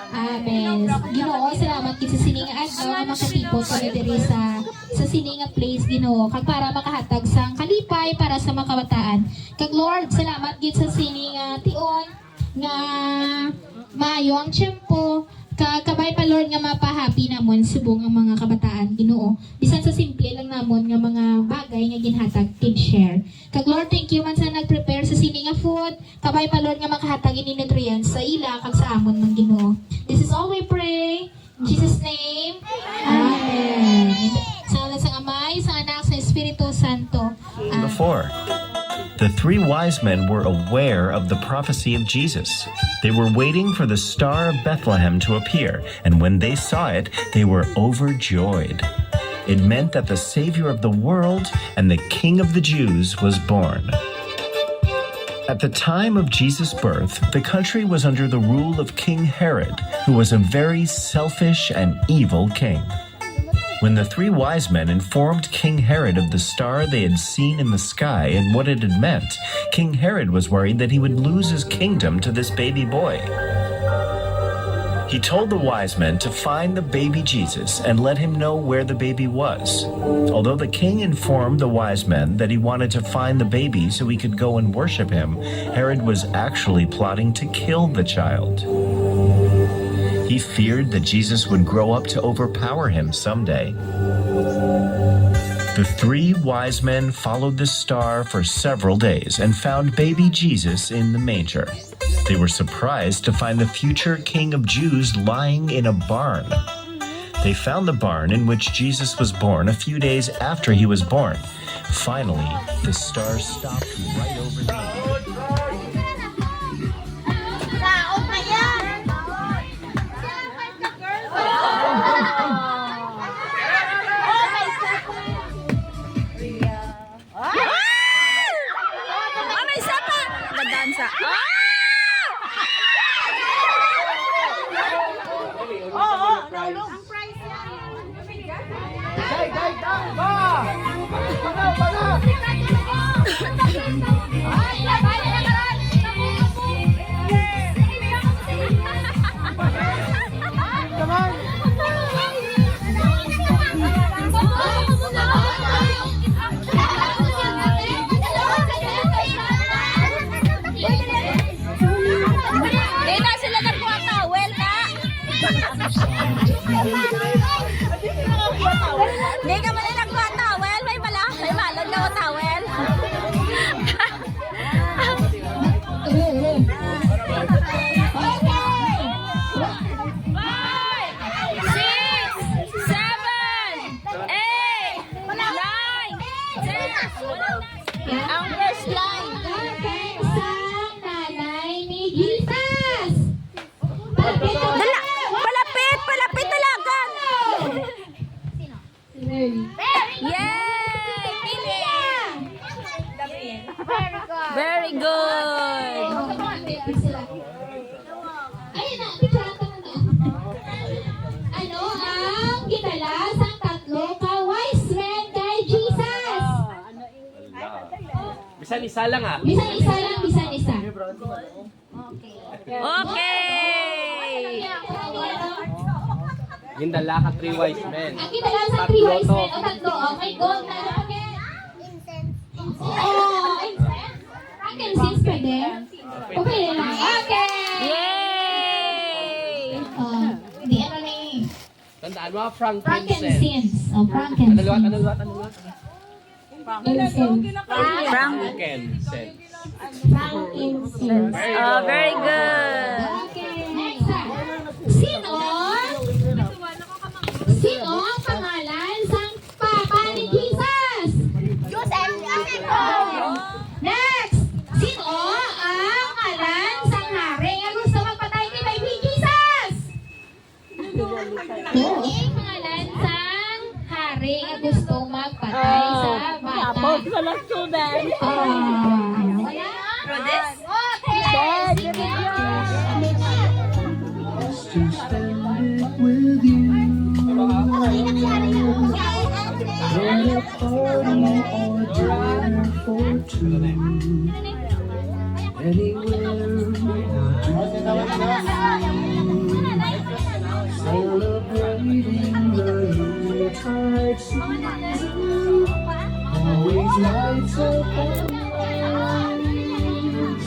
Amen. Ginoo, salamat kit sa sininga adlaw makatipot kami diri sa sininga place Ginoo kag para makahatag sang kalipay para sa mga kabataan. Kag Lord, salamat gid sa sininga tion nga maayo ang tiyempo kabay pa Lord nga mapahappy namon subong ang mga kabataan Ginoo. Bisan sa simple lang namon nga mga bagay nga ginhatag can share. Kag Lord, thank you man sa nag-prepare sa sini nga food. Kabay pa Lord nga makahatag ini nutrients sa ila kag sa amon ng Ginoo. This is all we pray. In Jesus name. Amen. Sa ngalan sang Amay, sa Anak, sa Espiritu Santo. Before, the three wise men were aware of the prophecy of Jesus. They were waiting for the star of Bethlehem to appear, and when they saw it, they were overjoyed. It meant that the Savior of the world and the King of the Jews was born. At the time of Jesus' birth, the country was under the rule of King Herod, who was a very selfish and evil king. When the three wise men informed King Herod of the star they had seen in the sky and what it had meant, King Herod was worried that he would lose his kingdom to this baby boy. He told the wise men to find the baby Jesus and let him know where the baby was. Although the king informed the wise men that he wanted to find the baby so he could go and worship him, Herod was actually plotting to kill the child. He feared that Jesus would grow up to overpower him someday. The three wise men followed the star for several days and found baby Jesus in the manger. They were surprised to find the future King of Jews lying in a barn. They found the barn in which Jesus was born a few days after he was born. Finally, the star stopped right over them. Hindi ka man nagkuha towel, may balog na o towel. Ang first line. Sang nanay ni Jesus. Palapit talaga. Yay! Very good. Ayun na, picture ka na. Ano ang ginala sang tatlo ka wise men kay Jesus? Bisan isa lang ah. Bisan-isa lang, bisan-isa. Okay. Gindala ka three wise men. Ang ginala sang three wise men, o tatlo, oh my God, na ano pa oh, frankincense pwede? O pwede lang. Okay! Yay! Hindi ano na eh. Tandaan mo, frankincense. Frankincense. Oh, Ano frankincense. luwat? Frankincense. Frankincense. Oh, very good. Okay, next ha. Sino ang pangalan sang papa ni Jesus? Next! Sino ang ngalan sang hari nga gusto magpatay kay baby Jesus? Sino ang pangalan sang hari nga gusto magpatay sa bata? With you, when a party or dinner for two, anywhere we do. celebrating the Yuletide season, always lights up our minds.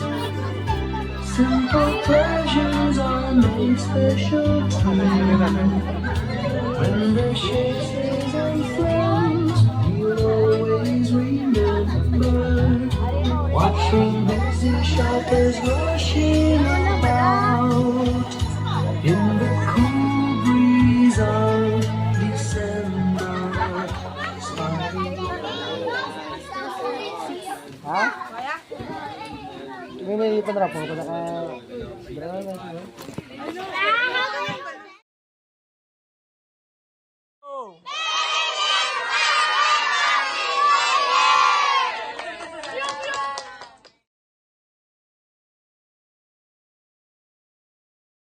Simple pleasures are made special time. When the chases and friends, you'll always remember. Watching busy shoppers rushing about in the cool breeze of December. May pandrapo ko naka.